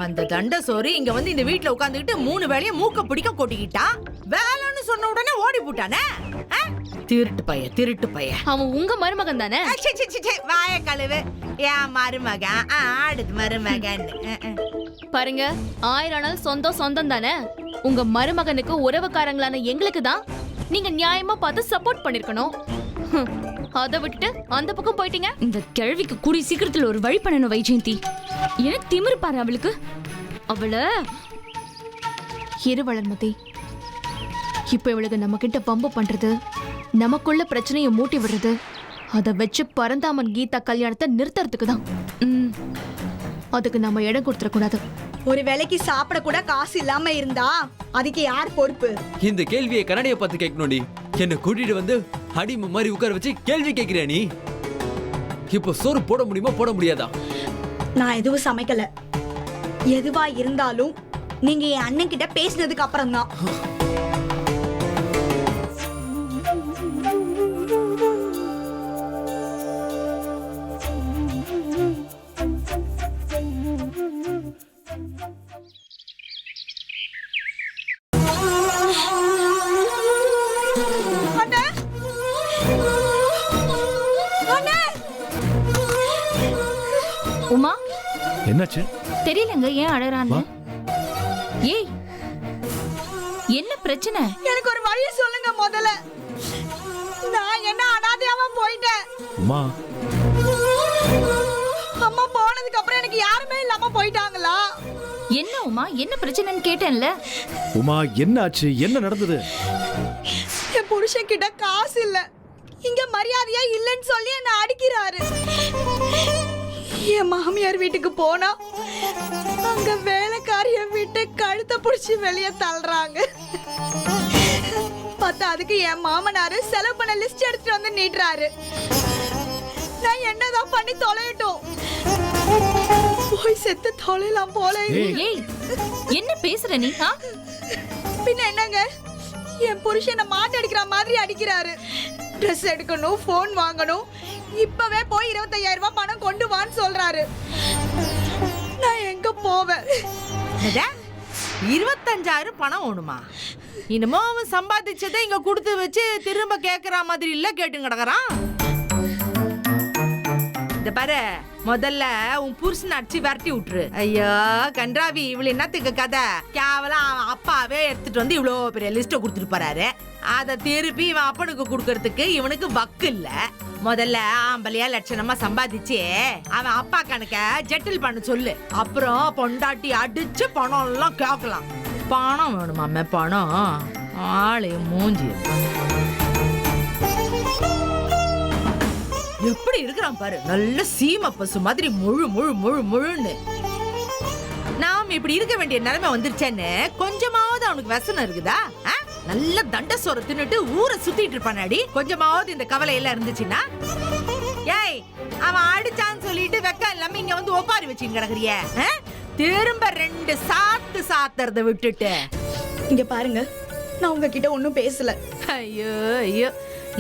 அந்த தண்ட சோறு இங்க வந்து இந்த வீட்டுல உட்காந்துக்கிட்டு 3 வேளையும் மூக்க பிடிக்க கொட்டிக்கிட்டா. வேலைன்னு சொன்ன உடனே ஓடி போட்டானே. திருட்டு பைய. அவன் உங்க மருமகன் தானே? வாய கழுவு. ஏன் மருமகன்? அடுத்து மருமகன். பாருங்க, 1000 ஆனாலும் சொந்தம் தானே. உங்க மருமகனுக்கு உறவுக்காரங்களான எங்களுக்கு தான் நீங்க நியாயமா பார்த்து சப்போர்ட் பண்ணிருக்கணும். அதை விட்டுட்டு அந்த பக்கம் போயிட்டீங்க. இந்த கிழவிக்கு கூடி சீக்கிரத்துல ஒரு வழி பண்ணணும் வைஜெயந்தி. எனக்கு திமிரு பாரு அவளுக்கு. அவளை இரு வளர்மதி. இப்ப இவளுக்கு நம்ம கிட்ட பம்பு பண்றது, நமக்குள்ள பிரச்சனையை மூட்டி விடுறது, அதை வச்சு பரந்தாமன் கீதா கல்யாணத்தை நிறுத்துறதுக்கு தான். அதுக்கு நம்ம இடம் கொடுத்துட கூடாது. ஒரு வேளைக்கு சாப்பிட கூட காசு இல்லாம இருந்தா அதுக்கு யார் பொறுப்பு? இந்த கேள்வியை கண்ணாடியை பார்த்து கேட்கணும்டி. என்ன கூட்டிட்டு வந்து அடிமை மாதிரி உட்கார வச்சு கேள்வி கேட்கிறியா நீ? இப்போ சோறு போட முடியுமா போட முடியாதா? நான் எதுவும் சமைக்கல. எதுவா இருந்தாலும் நீங்க என் அண்ணன் கிட்ட பேசினதுக்கு அப்புறம் தான். உமா, என்னாச்சு? தெரியலங்க ஏன் அழறான்னு. ஏய், என்ன பிரச்சனை? எனக்கு ஒரு வழி சொல்லுங்க முதல்ல. நான் என்ன அனாதையாவா போயிட்டேன்? உமா, அம்மா போனதுக்கு அப்புறம் எனக்கு யாருமே இல்லாம போயிட்டாங்களா? என்ன உமா, என்ன பிரச்சனைன்னு கேட்டேன்ல. உமா என்னாச்சு? என்ன நடந்தது? என் புருஷன் கிட்ட காசு இல்ல, இங்க மரியாதையா இல்லன்னு சொல்லி என்ன அடிக்கிறாரு. என் மாமியார் வீட்டுக்கு போனா அங்க வேலைக்காரிய விட்டு கழுத்தை புடிச்சு வெளியே தள்ளுறாங்க. பார்த்தா அதுக்கு என் மாமனாரு செலவு பண்ண லிஸ்ட் எடுத்துட்டு வந்து நீட்டுறாரு. நான் என்னதான் பண்ணி தொலையட்டும்? போய் செத்து தொலைலாம் போல. ஏய், என்ன பேசுற நீ? பின்ன என்னங்க, என் புருஷனை மாட்டு அடிக்கிற மாதிரி அடிக்கிறாரு. ட்ரெஸ் எடுக்கணும், போன் வாங்கணும், இப்பவே போய் 25,000 ரூபாய் பணம் கொண்டு வான்னு சொல்றாரு. நான் எங்க போவேன்? 25,000 பணம் வேணுமா? இனிமே அவன் சம்பாதிச்சதை இங்க கொடுத்து வச்சு திரும்ப கேக்குற மாதிரி இல்ல கேட்டு கிடக்குறான். இந்த பாரு, முதல்ல உன் புருஷன் அடிச்சு விரட்டி விட்டுரு. ஐயோ கன்றாவி, இவ்வளவு என்னத்துக்கு கதை? கேவலம் அவன் அப்பாவே எடுத்துட்டு வந்து இவ்வளவு பெரிய லிஸ்ட கொடுத்துட்டு போறாரு. அதை திருப்பி இவன் அப்பனுக்கு கொடுக்கறதுக்கு இவனுக்கு வக்கு இல்ல. முதல்ல ஆம்பளையா லட்சணமா சம்பாதிச்சு அவன் அப்பா கணக்க ஜெட்டில் பண்ண சொல்லு. அப்புறம் பொண்டாட்டி அடிச்சு பணம் எல்லாம் கேட்கலாம். பணம் வேணுமாமே, பணம். ஆளைய மூஞ்சி எப்படி இருக்கிறான் பாரு, நல்ல சீம பசு மாதிரி முழுன்னு. நாம் இப்படி இருக்க வேண்டிய நிலைமை வந்துருச்சேன்னு கொஞ்சமாவது அவனுக்கு வசனம் இருக்குதா? நல்ல தண்ட சோறு தின்னுட்டு ஊரை சுத்திட்டு இருப்பானாடி. கொஞ்சமாவது இந்த கவலை எல்லாம் இருந்துச்சுன்னா. ஏய், அவன் அடிச்சான்னு சொல்லிட்டு வெக்கம் இல்லாம இங்க வந்து ஒப்பாரி வச்சுன்னு கிடக்குறிய. திரும்ப 2 சாத்து சாத்துறத விட்டுட்டு இங்க பாருங்க, நான் உங்ககிட்ட ஒன்னும் பேசல. ஐயோ,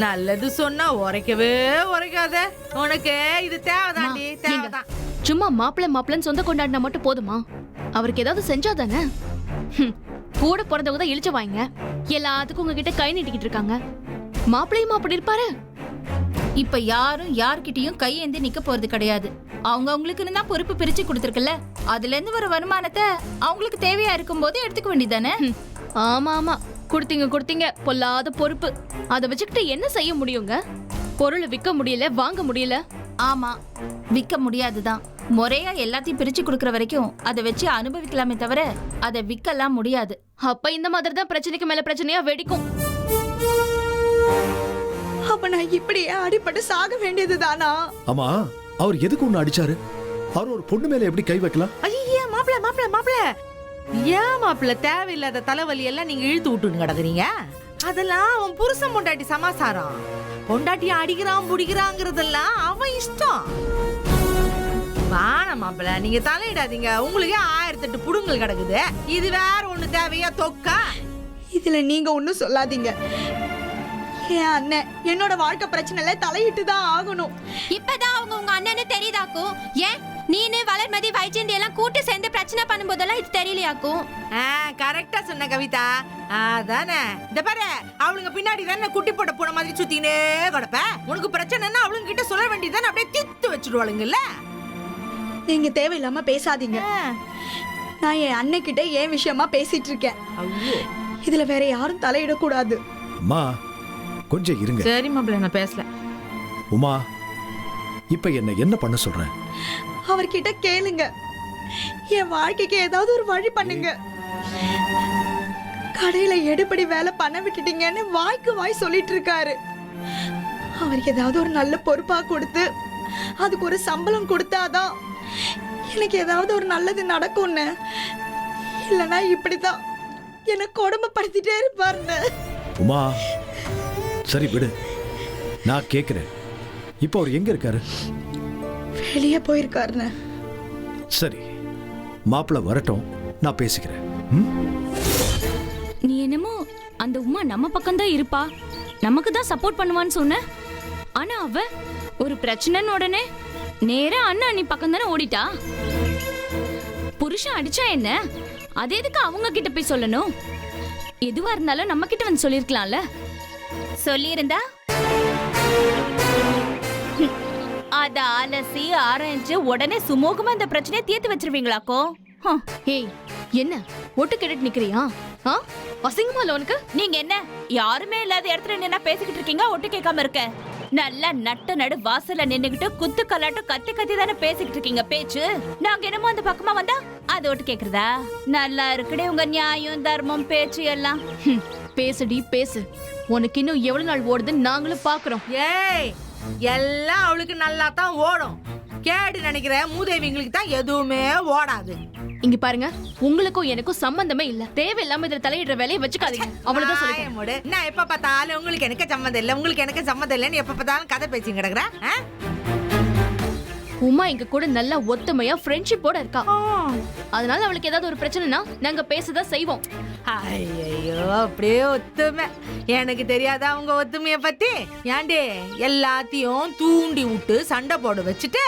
நல்லது சொன்னா உரைக்கவே உரைக்காத. உனக்கு இது தேவைதாண்டி, தேவைதான். சும்மா மாப்பிள்ளன்னு சொந்த கொண்டாடினா மட்டும் போதுமா? அவருக்கு ஏதாவது செஞ்சாதானே? கூட பிறந்தவங்க தான் இழிச்ச வாங்க. எல்லாத்துக்கும் உங்ககிட்ட கை நீட்டிக்கிட்டு இருக்காங்க. மாப்பிள்ளையும் அப்படி இருப்பாரு. இப்ப யாரும் யார்கிட்டயும் கையேந்தி நிக்க போறது கிடையாது. அவங்களுக்கு தான் பொறுப்பு பிரிச்சு கொடுத்துருக்குல்ல, அதுல இருந்து வர வருமானத்தை அவங்களுக்கு தேவையா இருக்கும் போது எடுத்துக்க வேண்டியதானே? ஆமா, கொடுத்தீங்க பொல்லாத பொறுப்பு. அதை வச்சுக்கிட்டு என்ன செய்ய முடியுங்க? பொருளை விற்க முடியல, வாங்க முடியல. ஆமா, விற்க முடியாதுதான். முறையா எல்லாத்தையும் பிரிச்சு கொடுக்கற வரைக்கும் அதை வச்சு அனுபவிக்கலாமே தவிர அதை விற்கலாம் முடியாது. அப்ப இந்த மாதிரி தான் பிரச்சனைக்கு மேல பிரச்சனையா வெடிக்கும். அப்ப நான் இப்படியே அடிபட்டு சாக வேண்டியதுதானா? ஆமா, அவர் எதுக்கு ஒண்ணு அடிச்சாரு? அவர் ஒரு பொண்ணு மேல எப்படி கை வைக்கலாம்? ஐயா மாப்பிள்ள ஏன் மாப்பிள்ள தேவையில்லாத தலைவலி எல்லாம் நீங்க இழுத்து விட்டுன்னு கிடக்குறீங்க? அதெல்லாம் அவன் புருஷன் பொண்டாட்டி சமாசாரம். பொண்டாட்டி அடிக்கிறான் புடிக்கிறாங்கிறதெல்லாம் அவன் இஷ்டம். வான மாப்பிள்ள, நீங்க தலையிடாதீங்க. உங்களுக்கே 1008 புடுங்கல் கிடக்குது. இது வேற ஒண்ணு தேவையா தொக்கா? இதுல நீங்க ஒன்னும் சொல்லாதீங்க. என் அண்ணன் என்னோட வாழ்க்கை பிரச்சனைல தலையிட்டு தான் ஆகணும். இப்பதான் அவங்க உங்க அண்ணன்னு தெரியுதாக்கும். ஏன் நீனு வளர்மதி வைஜெயந்தி எல்லாம் கூட்டு சேர்ந்து பிரச்சனை பண்ணும்போதெல்லாம் இது தெரியலையாக்கும். கரெக்டா சொன்ன கவிதா. அதானே இந்த பாரு, அவளுங்க பின்னாடி தானே குட்டி போட்ட பூனை மாதிரி சுத்தினே கிடப்ப. உனக்கு பிரச்சனைன்னா அவளுங்க கிட்ட சொல்ல வேண்டியதானே, அப்படியே தீர்த்து வச்சிருவாளுங்கல்ல. நீங்க தேவையில்லாம பேசாதீங்க. நான் என் அண்ணன்கிட்ட ஏன் விஷயமா பேசிட்டு இருக்கேன். இதுல வேற யாரும் தலையிடக்கூடாது. அம்மா கொஞ்சம் இருங்க. சரி மாப்பிள்ள, நான் பேசல. உமா, இப்ப என்ன பண்ண சொல்றேன்? அவர்கிட்ட கேளுங்க. என் வாழ்க்கைக்கு ஏதாவது ஒரு வழி பண்ணுங்க. கடையில எடுபடி வேலை பண்ண விட்டுட்டீங்கன்னு வாய்க்கு வாய் சொல்லிட்டு இருக்காரு. அவருக்கு ஏதாவது ஒரு நல்ல பொறுப்பா கொடுத்து அதுக்கு ஒரு சம்பளம் கொடுத்தாதான் எனக்கு ஏதாவது ஒரு நல்லது நடக்கும்னு. இல்லைன்னா இப்படிதான் என்ன கொடுமைப்படுத்திட்டே இருப்பாருன்னு. உமா சரி விடு, நான் கேக்குறேன். இப்போ அவர் எங்க இருக்காரு? வெளியே போயிருக்காருன்னு. சரி, மாப்பிள்ள வரட்டும், நான் பேசிக்கிறேன். நீ என்னமோ அந்த உமா நம்ம பக்கம் தான் இருப்பா, நமக்கு தான் சப்போர்ட் பண்ணுவான்னு சொன்ன. ஆனா அவ ஒரு பிரச்சனைன்னு உடனே நேரா அண்ணா அண்ணி பக்கம் தானே ஓடிட்டா. புருஷன் அடிச்சா என்ன, அது எதுக்கு அவங்க கிட்ட போய் சொல்லணும்? எதுவா இருந்தாலும் நம்ம கிட்ட வந்து சொல்லிருக்கலாம்ல. சொல்லியிருந்தா அத அலசி ஆராய்ஞ்சு உடனே சுமூகமா இந்த பிரச்சனையை தீர்த்து வச்சிருவீங்களாக்கோ? ஏய், என்ன ஒட்டு கேட்டுட்டு நிக்கிறியா? அசிங்கமா இல்ல உனக்கு? நீங்க என்ன யாருமே இல்லாத இடத்துல நின்னா பேசிக்கிட்டு இருக்கீங்க, ஒட்டு கேட்காம இருக்க? நல்லா நட்ட நடு வாசல்ல நின்னுகிட்டு குத்து கலாட்டம் கத்தி கத்தி தானே பேசிக்கிட்டு இருக்கீங்க பேச்சு. நாங்க என்னமோ அந்த பக்கமா வந்தா அது ஒட்டு கேக்குறதா? நல்லா இருக்குடே உங்க நியாயம் தர்மம் பேச்சு எல்லாம். பேசுடி பேசு. உனக்கு இன்னும் எவ்வளவு நாள் ஓடுதுன்னு நாங்களும் பாக்குறோம். ஏய், எல்லாம் அவளுக்கு நல்லா தான் ஓடும். கேடு நினைக்கிற மூதேவிங்களுக்கு தான் எதுவுமே ஓடாது. இங்க பாருங்க, உங்களுக்கும் எனக்கும் சம்பந்தமே இல்ல. தேவையில்லாம இதுல தலையிடுற வேலையை வச்சுக்காதீங்க. அவ்வளவுதான் சொல்லிட்டேன். நான் எப்ப பார்த்தாலும் உங்களுக்கு எனக்கு சம்மந்தம் இல்ல, உங்களுக்கு எனக்கு சம்மந்தம் இல்லன்னு எப்ப பார்த்தாலும் கதை பேசி கிடக்குற. உமா எங்க கூட நல்லா ஒத்துமையா ஃப்ரெண்ட்ஷிப்போட இருக்கா. அதனால அவளுக்கு ஏதாவது ஒரு பிரச்சனைனா நாங்க பேசதான் செய்வோம். ஐயோ, அப்படியே ஒத்துமை. எனக்கு தெரியாதா உங்க ஒத்துமைய பத்தி? ஏண்டே எல்லாத்தையும் தூண்டி விட்டு சண்டை போட வச்சுட்டு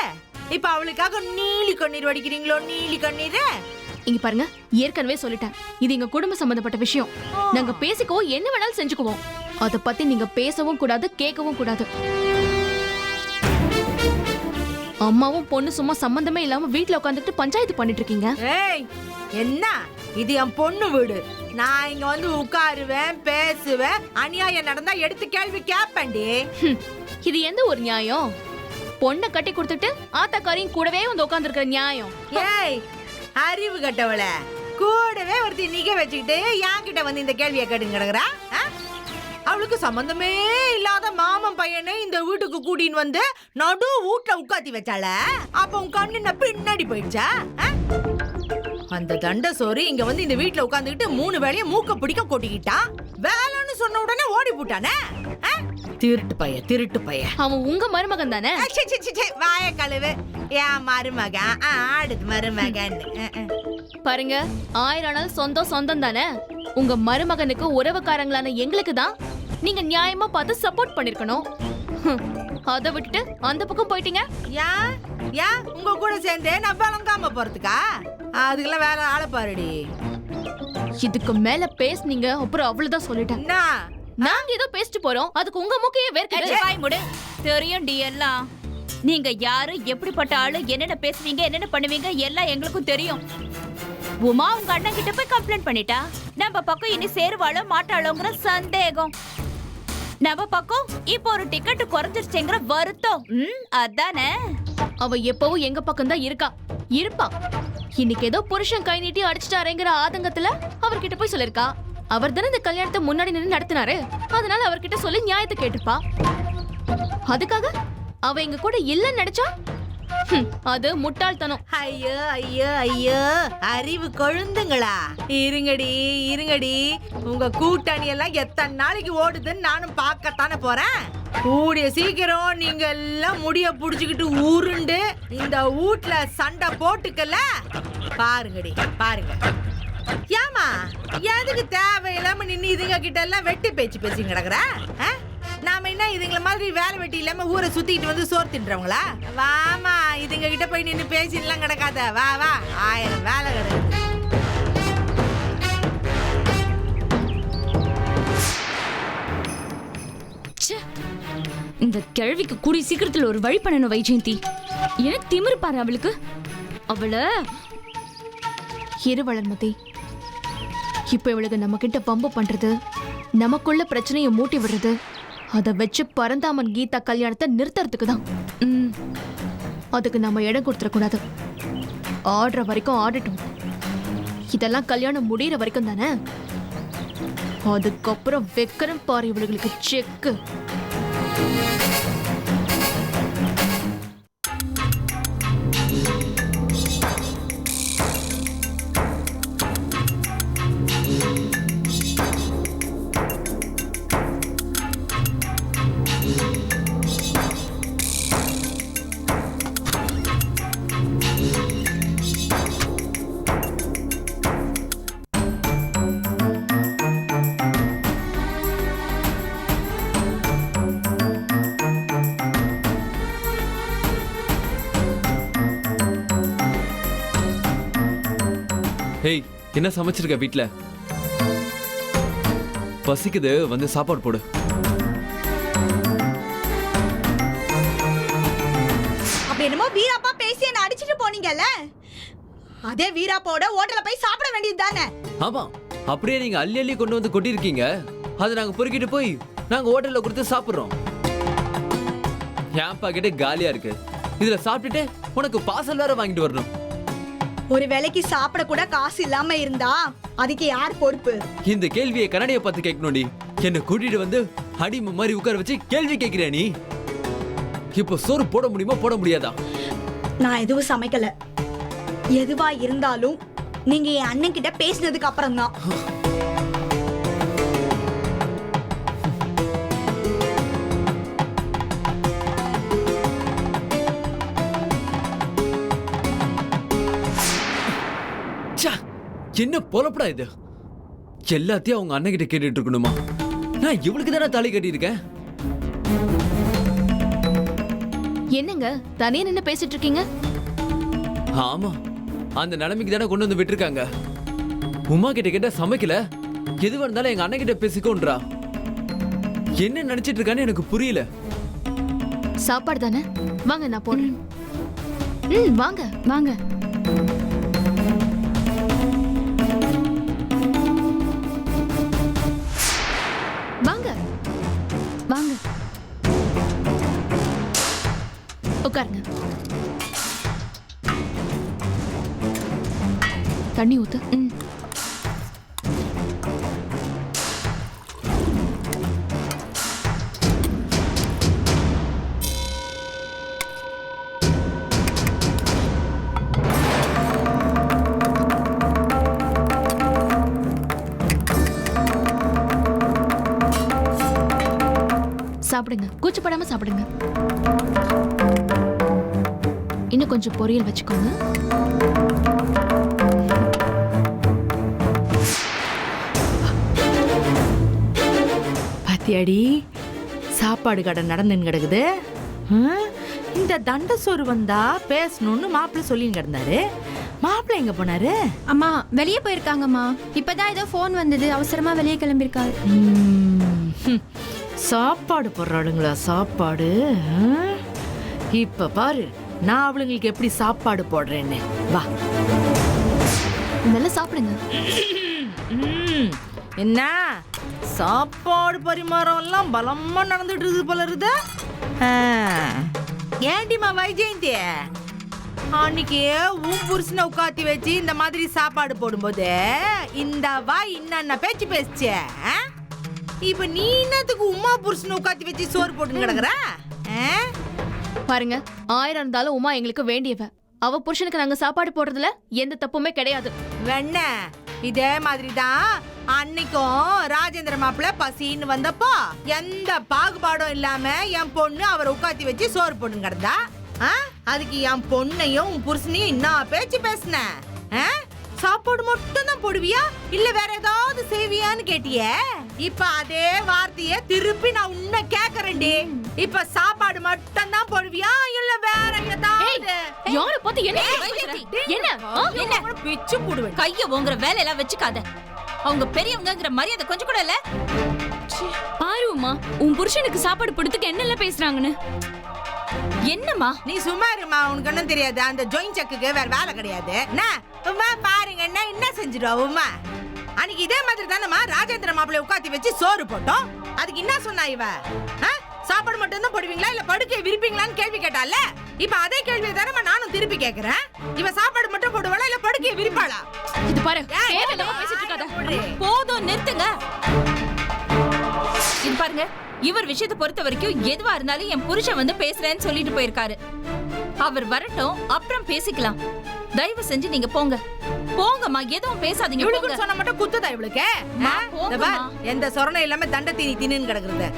இப்ப அவளுக்காக நீலி கண்ணீர் வடிக்கிறீங்களோ? நீலி கண்ணீர். இங்க பாருங்க, ஏற்கனவே சொல்லிட்டேன், இது எங்க குடும்ப சம்பந்தப்பட்ட விஷயம். நாங்க பேசிக்கோ, என்ன வேணாலும் செஞ்சுக்குவோம். அத பத்தி நீங்க பேசவும் கூடாது, கேட்கவும் கூடாது. அம்மாவும் பொண்ணு சும்மா சம்பந்தமே இல்லாம வீட்டுல உட்காந்துட்டு பஞ்சாயத்து பண்ணிட்டு இருக்கீங்க. ஏய், என்ன இது? என் பொண்ணு வீடு. நான் இங்க வந்து உட்காருவேன், பேசுவேன். அநியாயம் நடந்தா எடுத்து கேள்வி கேப்பேன்டி. இது எந்த ஒரு நியாயம்? பொண்ணை கட்டி கொடுத்துட்டு ஆத்தாக்காரையும் கூடவே வந்து உட்கார்ந்து இருக்கிற நியாயம். ஏய், அறிவு கட்டவள, கூடவே ஒருத்தி நிக்க வச்சுக்கிட்டு என்கிட்ட வந்து இந்த கேள்வியை கேட்டு கிடக்குறா. அவளுக்கு சம்பந்தமே இல்லாத மாமன் பையனை இந்த வீட்டுக்கு கூட்டின்னு வந்து நடு வீட்டுல உட்காத்தி வச்சால. அப்ப உன் கண்ணு பின்னாடி போயிடுச்சா? அந்த தண்ட சோறு இங்க வந்து இந்த வீட்டுல உட்காந்துக்கிட்டு 3 வேளையும் மூக்க பிடிக்க கொட்டிக்கிட்டான். வேலைன்னு சொன்ன உடனே ஓடி போட்டானே. திருட்டு பைய, திருட்டு பைய. அவன் உங்க மருமகன் தானே? வாய கழுவு. ஏன் மருமகன்? அடுத்து மருமகன். பாருங்க, 1000 ஆனாலும் சொந்தம் சொந்தம் தானே. உங்க மருமகனுக்கு உறவுக்காரங்களான எங்களுக்கு தான் நீங்க நியாயமா பார்த்து சப்போர்ட் பண்ணிருக்கணும். அதை விட்டுட்டு அந்த பக்கம் போயிட்டீங்க. ஏன் உங்க கூட சேர்ந்து நான் விளங்காம போறதுக்கா? அதுக்கெல்லாம் வேற ஆளை பாருடி. இதுக்கு மேல பேசுனீங்க அப்புறம் அவ்வளவுதான் சொல்லிட்டேன். நாங்க ஏதோ பேசிட்டு போறோம், அதுக்கு உங்க மூக்கையே வேர்க்குது. தெரியும் டி எல்லாம். நீங்க யாரு, எப்படிப்பட்ட ஆளு, என்னென்ன பேசுவீங்க, என்னென்ன பண்ணுவீங்க எல்லாம் எங்களுக்கும் தெரியும். உமா உங்க அண்ணன் கிட்ட போய் கம்ப்ளைண்ட் பண்ணிட்டா. நம்ம பக்கம் இனி சேருவாளோ மாட்டாளோங்கிற சந்தேகம். நம்ம பக்கம் இப்போ ஒரு டிக்கெட் குறைஞ்சிருச்சுங்கிற வருத்தம். அதானே. அவ எப்பவும் எங்க பக்கம் தான் இருப்பா. இன்னைக்கு ஏதோ புருஷன் கை நீட்டி அடிச்சுட்டாருங்கிற ஆதங்கத்துல அவர்கிட்ட போய் சொல்லிருக்கா. அவர் தானே இந்த கல்யாணத்தை முன்னாடி நின்று நடத்தினாரு. அதனால அவர்கிட்ட சொல்லி நியாயத்தை கேட்டுப்பா. அதுக்காக அவ எங்க கூட இல்லன்னு நினைச்சா அது முட்டாள்தனம். ஐயோ ஐயோ ஐயோ, அறிவு கொழுந்துங்களா? இருங்கடி இருங்கடி, உங்க கூட்டணி எல்லாம் எத்தனை நாளைக்கு ஓடுதுன்னு நானும் பார்க்கத்தானே போறேன். கூடிய சீக்கிரம் நீங்க எல்லாம் முடிய புடிச்சுக்கிட்டு உருண்டு இந்த வீட்ல சண்டை போட்டுக்கல. பாருங்கடி பாருங்க. ஏமா எதுக்கு தேவையில்லாம நின்னு இதுங்க கிட்ட எல்லாம் வெட்டி பேச்சு பேசி கிடக்குற? நாம என்ன இதுங்கள மாதிரி வேலை வெட்டி இல்லாம ஊரை சுத்திட்டு வந்து சோறு தின்றவங்களா? வாமா, இதுங்க கிட்ட போய் நின்னு பேசிட்டுலாம் கிடக்காத. வா வா, 1000 வேலை கிடக்குது. இந்த கிழவிக்கு கூடி சீக்கிரத்துல ஒரு வழி பண்ணணும் வைஜெயந்தி. எனக்கு திமிரு பாரு அவளுக்கு. அவளை இரு வளர்மதி. இப்ப இவளுக்கு நம்ம கிட்ட வம்பு பண்றது, நமக்குள்ள பிரச்சனையை மூட்டி விடுறது, அதை வச்சு பரந்தாமன் கீதா கல்யாணத்தை நிறுத்துறதுக்கு தான். அதுக்கு நம்ம இடம் கொடுத்துடக்கூடாது. ஆடுற வரைக்கும் ஆடட்டும். இதெல்லாம் கல்யாணம் முடிகிற வரைக்கும் தானே. அதுக்கப்புறம் வைக்கிறேன் பாரு இவளுக்கு செக்கு. ஹேய், என்ன சமைச்சிருக்க வீட்ல? பசிக்குது, வந்து சாப்பாடு போடு. அப்படி என்னமோ வீராப்பா பேசி என்ன அடிச்சிட்டு போனீங்கல்ல, அதே வீராப்பாவோட ஹோட்டல்ல போய் சாப்பிட வேண்டியது தானே? ஆமா, அப்படியே நீங்க அள்ளி அள்ளி கொண்டு வந்து கொட்டிருக்கீங்க. அதை நாங்க பொறுக்கிட்டு போய் நாங்க ஹோட்டல்ல கொடுத்து சாப்பிடுறோம். என் பாக்கெட்டே காலியா இருக்கு. இதுல சாப்பிட்டுட்டு உனக்கு பார்சல் வேற வாங்கிட்டு வரணும். ஒரு வேளைக்கு சாப்பிட கூட காசு இல்லாம இருந்தா அதுக்கு யார் பொறுப்பு? இந்த கேள்வியை கண்ணாடியை பார்த்து கேட்கணும்டி. என்ன கூட்டிட்டு வந்து அடிமை மாதிரி உட்கார வச்சு கேள்வி கேட்கிறியா நீ? இப்போ சோறு போட முடியுமா, போட முடியாதா? நான் எதுவும் சமைக்கல. எதுவா இருந்தாலும் நீங்க என் அண்ணன் கிட்ட பேசினதுக்கு அப்புறம் தான். என்ன பொலப்படா இது? எல்லாத்தையும் அவங்க அண்ணன் கிட்ட கேட்டுட்டு இருக்கணுமா? நான் இவளுக்கு தானே தாலி கட்டியிருக்கேன். என்னங்க தனியா நின்னு பேசிட்டு இருக்கீங்க? ஆமா, அந்த நிலைமைக்கு தானே கொண்டு வந்து விட்டுருக்காங்க. உமா கிட்ட கேட்டா சமைக்கல, எதுவா இருந்தாலும் எங்க அண்ணன் கிட்ட பேசிக்கோன்றா. என்ன நினைச்சிட்டு இருக்கான்னு எனக்கு புரியல. சாப்பாடு தானே, வாங்க நான் போடுறேன். வாங்க வாங்க. வாங்க வாங்க உட்காருங்க. தண்ணி ஊத்து. சாப்பிடுங்க, கூச்சப்படாம சாப்பிடுங்க. இன்னும் கொஞ்சம் பொரியல் வச்சுக்கோங்க. பாத்தியாடி, சாப்பாடு கடை நடந்துன்னு கிடக்குது. இந்த தண்ட சோறு வந்தா பேசணும்னு மாப்பிள்ளை சொல்லின்னு கிடந்தாரு. மாப்பிள்ளை எங்க போனாரு? அம்மா வெளியே போயிருக்காங்கம்மா. இப்பதான் ஏதோ ஃபோன் வந்தது, அவசரமா வெளியே கிளம்பியிருக்காரு. சாப்பாடு போடுறாளுங்களா சாப்பாடு? இப்ப பாரு நான் அவளுங்களுக்கு எப்படி சாப்பாடு போடுறேன்னு. வா, நல்லா சாப்பிடுங்க. என்ன சாப்பாடு பரிமாறம் எல்லாம் பலமா நடந்துட்டு இருக்குது போல இருக்குதா? ஏண்டிமா வைஜெயந்தி, அன்னைக்கு உன் புருஷனை உட்காத்தி வச்சு இந்த மாதிரி சாப்பாடு போடும்போது இந்த வாய் இன்ன பேச்சு பேசிச்சே. இப்ப நீ என்னத்துக்கு உமா புருஷனை உட்காத்தி வச்சு சோறு போட்டு கிடக்குற? பாருங்க, 1000 இருந்தாலும் உமா எங்களுக்கு வேண்டியவ. அவ புருஷனுக்கு நாங்க சாப்பாடு போடுறதுல எந்த தப்புமே கிடையாது. வெண்ண இதே மாதிரிதான் அன்னைக்கும் ராஜேந்திர மாப்பிள்ள பசின்னு வந்தப்போ எந்த பாகுபாடும் இல்லாம என் பொண்ணு அவரை உட்காத்தி வச்சு சோறு போட்டு கிடந்தா. அதுக்கு என் பொண்ணையும் உன் புருஷனையும் என்ன பேச்சு பேசின? சாப்பாடு மட்டும் தான் போடுவியா இல்ல வேற ஏதாவது செய்வியான்னு கேட்டியே? இப்ப அதே வார்த்தைய திருப்பி நான் உன்னை கேக்குறேன்டி. இப்ப சாப்பாடு மட்டும் தான் போடுவியா இல்ல வேற ஏதாவது? யார பார்த்து என்ன என்ன என்ன பிச்சு போடுவேன். கைய ஓங்குற வேலையெல்லாம் வச்சுக்காத. அவங்க பெரியவங்கங்கிற மரியாதை கொஞ்சம் கூட இல்ல. பாருமா உன் புருஷனுக்கு சாப்பாடு போடுறதுக்கு என்னெல்லாம் பேசுறாங்கன்னு. என்னம்மா நீ சும்மா இருமா, உனக்கு ஒண்ணும் தெரியாது. அந்த ஜோயின் செக்குக்கு வேற வேலை கிடையாது. உமா பாருங்க என்ன செஞ்சிடுவா உமா. அன்னைக்கு இதே மாதிரி தானம்மா ராஜேந்திர மாப்பிள்ளை உட்காத்தி வச்சு சோறு போட்டோம். அதுக்கு என்ன சொன்னா இவ? சாப்பாடு மட்டும் தான் போடுவீங்களா இல்ல படுக்கை விரிப்பீங்களான்னு கேள்வி கேட்டால. இப்ப அதே கேள்வி தானம்மா நானும் திருப்பி கேக்குறேன். இவ சாப்பாடு மட்டும் போடுவாளா இல்ல படுக்கையை விரிப்பாளா? இது பாரு தேவையில்லாம பேசிட்டு இருக்காத. போதும் நிறுத்துங்க. இது பாருங்க, இவர் விஷயத்தை பொறுத்த வரைக்கும் எதுவா இருந்தாலும் என் புருஷன் வந்து பேசுறேன்னு சொல்லிட்டு போயிருக்காரு. அவர் வரட்டும், அப்புறம் பேசிக்கலாம். தயவு செஞ்சு நீங்க போங்க. போங்கம்மா, எதுவும் பேசாதீங்க. இவளுக்கு சொன்ன மட்டும் குத்துதா இவளுக்கு? எந்த சொரணை இல்லாம தண்டை தீனி தின்னு கிடக்குறது.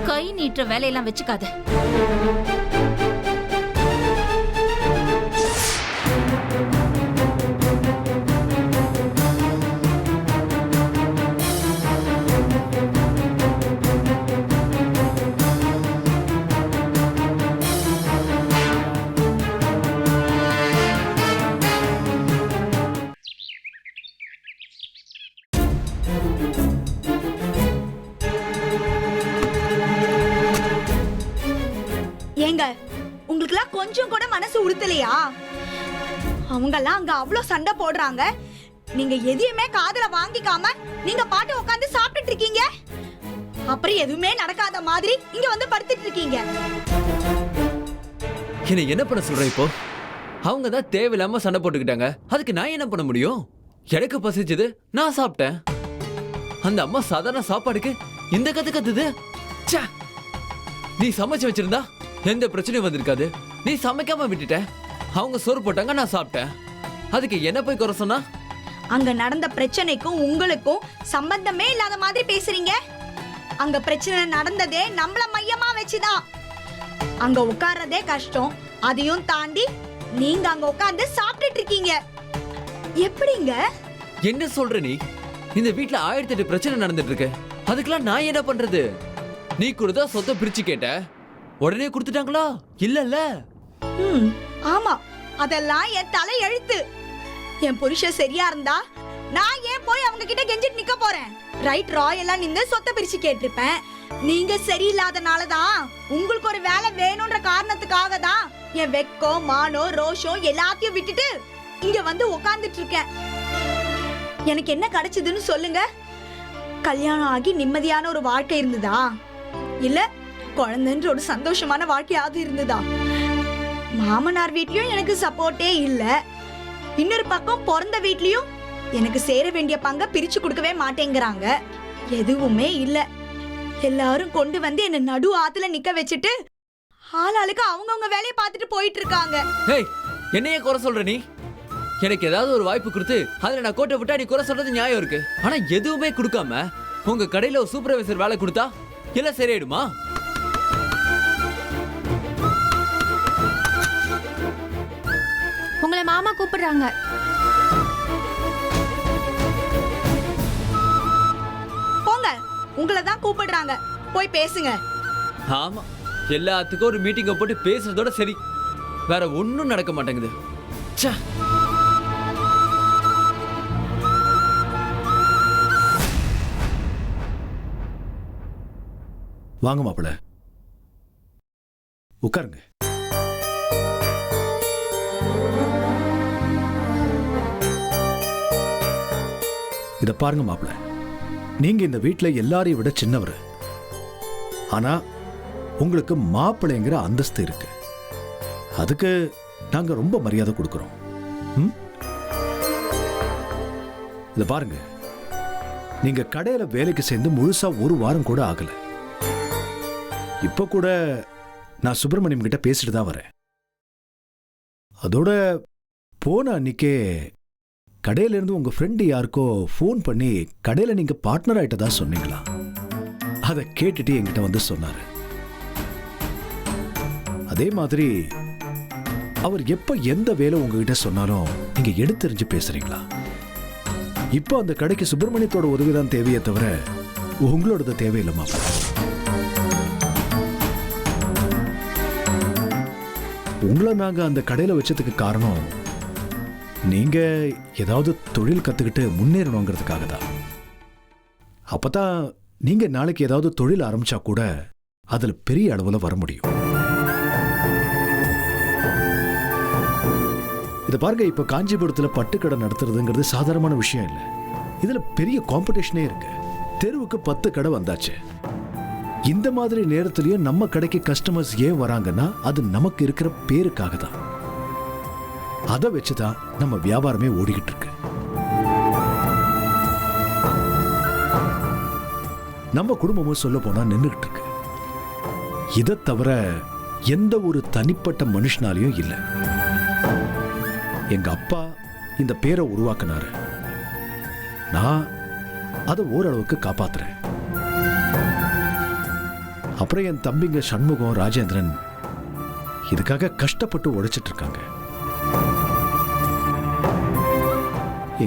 கை நீட்டுற வேலையெல்லாம் வச்சுக்காத. ஏங்க உங்களுக்குலாம் கொஞ்சம் கூட மனசு உறுத்தலையா? அவங்கெல்லாம் அங்க அவ்வளவு சண்டை போடுறாங்க, நீங்க எதையுமே காதுல வாங்கிக்காம நீங்க பாட்டு உட்கார்ந்து சாப்பிட்டுட்டு இருக்கீங்க. அப்புறம் எதுவுமே நடக்காத மாதிரி இங்க வந்து படுத்துட்டு இருக்கீங்க. என்ன என்ன பண்ண சொல்ற இப்போ? அவங்க தான் தேவையில்லாம சண்டை போட்டுக்கிட்டாங்க. அதுக்கு நான் என்ன பண்ண முடியும்? எனக்கு பசிச்சது, நான் சாப்பிட்டேன். அந்த அம்மா சாதாரண சாப்பாடுக்கு இந்த கத்து கத்துது. ச்சே! நீ சமைச்சு வச்சிருந்தா எந்த பிரச்சனையும் வந்திருக்காது. நீ சமைக்காம விட்டுட்ட. அவங்க சோறு போட்டாங்க, நான் சாப்பிட்டேன். அதுக்கு என்ன போய் குறை சொன்னா? அங்க நடந்த பிரச்சனைக்கும் உங்களுக்கும் சம்பந்தமே இல்லாத மாதிரி பேசுறீங்க. அங்க பிரச்சனை நடந்ததே நம்மள மையமா வச்சுதான். அங்க உட்கார்றதே கஷ்டம், அதையும் தாண்டி நீங்க அங்க உட்கார்ந்து சாப்பிட்டுட்டு இருக்கீங்க. எப்படிங்க? என்ன சொல்ற நீ? இந்த வீட்ல 1008 பிரச்சனை நடந்துட்டு இருக்கு. அதுக்கெல்லாம் நான் என்ன பண்றது? நீ கூட சொத்தை பிரிச்சு கேட்ட, உடனே கொடுத்துட்டாங்களா? இல்லல்ல. ஆமா, அதெல்லாம் என் தலை எழுத்து. என் புருஷன் சரியா இருந்தா நான் ஏன் போய் அவங்க கிட்ட கெஞ்சிட்டு நிக்க போறேன்? ரைட் ராயெல்லாம் நின்னு சொத்தை பிரிச்சு கேட்டிருப்பேன். நீங்க சரியில்லாதனாலதான், உங்களுக்கு ஒரு வேலை வேணும்ன்ற காரணத்துக்காக தான் என் வெக்கம் மானம் ரோஷம் எல்லாத்தையும் விட்டுட்டு இங்க வந்து உட்கார்ந்துட்டு இருக்கேன். எனக்கு என்ன கிடைச்சதுன்னு சொல்லுங்க. கல்யாணம் ஆகி நிம்மதியான ஒரு வாழ்க்கை இருந்ததா, இல்ல குழந்தைன்ற ஒரு சந்தோஷமான வாழ்க்கையாவது இருந்ததா? மாமனார் வீட்லயும் எனக்கு சப்போர்ட்டே இல்ல. இன்னொரு பக்கம் பிறந்த வீட்லயும் எனக்கு சேர வேண்டிய பங்க பிரிச்சு கொடுக்கவே மாட்டேங்கிறாங்க. எதுவுமே இல்ல. எல்லாரும் கொண்டு வந்து என்ன நடு ஆத்துல நிக்க வச்சுட்டு ஆளாளுக்கு அவங்கவங்க வேலையை பார்த்துட்டு போயிட்டு இருக்காங்க. ஏய், என்னையே குறை சொல்ற நீ? எனக்கு ஏதாவது ஒரு வாய்ப்பு கொடுத்து அதுல நான் கோட்டை விட்டா நீ குறை சொல்றது நியாயம் இருக்கு. ஆனா எதுவுமே கொடுக்காம உங்க கடையில ஒரு சூப்பர்வைசர் வேலை கொடுத்தா எல்லாம் சரியாயிடுமா? உங்களை மாமா கூப்பிடுறாங்க. போங்க, உங்களை தான் கூப்பிடுறாங்க, போய் பேசுங்க. ஆமா, எல்லாத்துக்கும் ஒரு மீட்டிங்க போட்டு பேசுறதோட சரி, வேற ஒண்ணும் நடக்க மாட்டேங்குது. ச்சே! வாங்க மாப்பிள்ள, உட்காருங்க. இத பாருங்க மாப்பிள்ள, நீங்க இந்த வீட்டுல எல்லாரையும் விட சின்னவர். ஆனா உங்களுக்கு மாப்பிள்ளைங்கிற அந்தஸ்து இருக்கு. அதுக்கு நாங்க ரொம்ப மரியாதை கொடுக்கிறோம். இத பாருங்க, நீங்க கடையில வேலைக்கு சேர்ந்து முழுசா ஒரு வாரம் கூட ஆகல. இப்ப கூட நான் சுப்பிரமணியம் கிட்ட பேசிட்டு தான் வரேன். அதோட போன அன்னைக்கே கடையில இருந்து உங்க ஃப்ரெண்டு யாருக்கோ ஃபோன் பண்ணி கடையில நீங்க பார்ட்னர் ஆயிட்டதா சொன்னீங்களா? அதை கேட்டுட்டு என்கிட்ட வந்து சொன்னாரு. அதே மாதிரி அவர் எப்ப எந்த வேலை உங்ககிட்ட சொன்னாலும் நீங்க எடுத்தெறிஞ்சு பேசுறீங்களா? இப்போ அந்த கடைக்கு சுப்பிரமணியத்தோட உதவிதான் தேவையே தவிர உங்களோடது தேவையில்லை மாப்பிள்ள. உங்களை நாங்க அந்த கடையில வச்சதுக்கு காரணம் நீங்க ஏதாவது தொழில் கத்துக்கிட்டு முன்னேறணுங்கிறதுக்காக தான். அப்பதான் நீங்க நாளைக்கு ஏதாவது தொழில் ஆரம்பிச்சா கூட அதுல பெரிய அளவுல வர முடியும். இதை பாருங்க, இப்ப காஞ்சிபுரத்துல பட்டுக்கடை நடத்துறதுங்கிறது சாதாரணமான விஷயம் இல்லை. இதுல பெரிய காம்படிஷனே இருக்கு. தெருவுக்கு 10 கடை வந்தாச்சு. இந்த மாதிரி நேரத்திலயும் நம்ம கடைக்கு கஸ்டமர்ஸ் ஏன் வராங்கன்னா அது நமக்கு இருக்கிற பேருக்காக தான். அதை வச்சுதான் நம்ம வியாபாரமே ஓடிக்கிட்டு இருக்கு. நம்ம குடும்பமும் சொல்ல போனா நின்றுகிட்டு இருக்கு. இதை தவிர எந்த ஒரு தனிப்பட்ட மனுஷனாலையும் இல்லை. எங்க அப்பா இந்த பேரை உருவாக்குனாரு, நான் அதை ஓரளவுக்கு காப்பாத்துறேன். அப்புறம் என் தம்பிங்க சண்முகம், ராஜேந்திரன் இதுக்காக கஷ்டப்பட்டு உழைச்சிட்டு இருக்காங்க.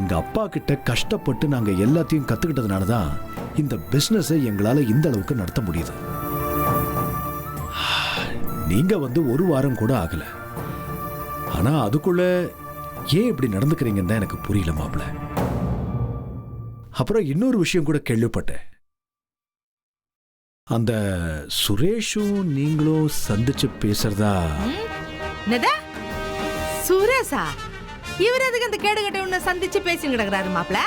எங்க அப்பா கிட்ட கஷ்டப்பட்டு நாங்க எல்லாத்தையும் கத்துக்கிட்டதுனாலதான் இந்த பிசினஸை எங்களால இந்த அளவுக்கு நடத்த முடியுது. நீங்க வந்து 1 வாரம் கூட ஆகல, ஆனா அதுக்குள்ள ஏன் இப்படி நடந்துக்கிறீங்கன்னு தான் எனக்கு புரியல மாப்பிள்ள. அப்புறம் இன்னொரு விஷயம் கூட கேள்விப்பட்டேன். அந்த சுரேஷும் நீங்களும் சந்திச்சு பேசுறதா. என்னதா சுரேஷா? இவர் எதுக்கு அந்த கேடு கட்ட உன்னை சந்திச்சு பேசி கிடக்குறாரு மாப்பிள்ள?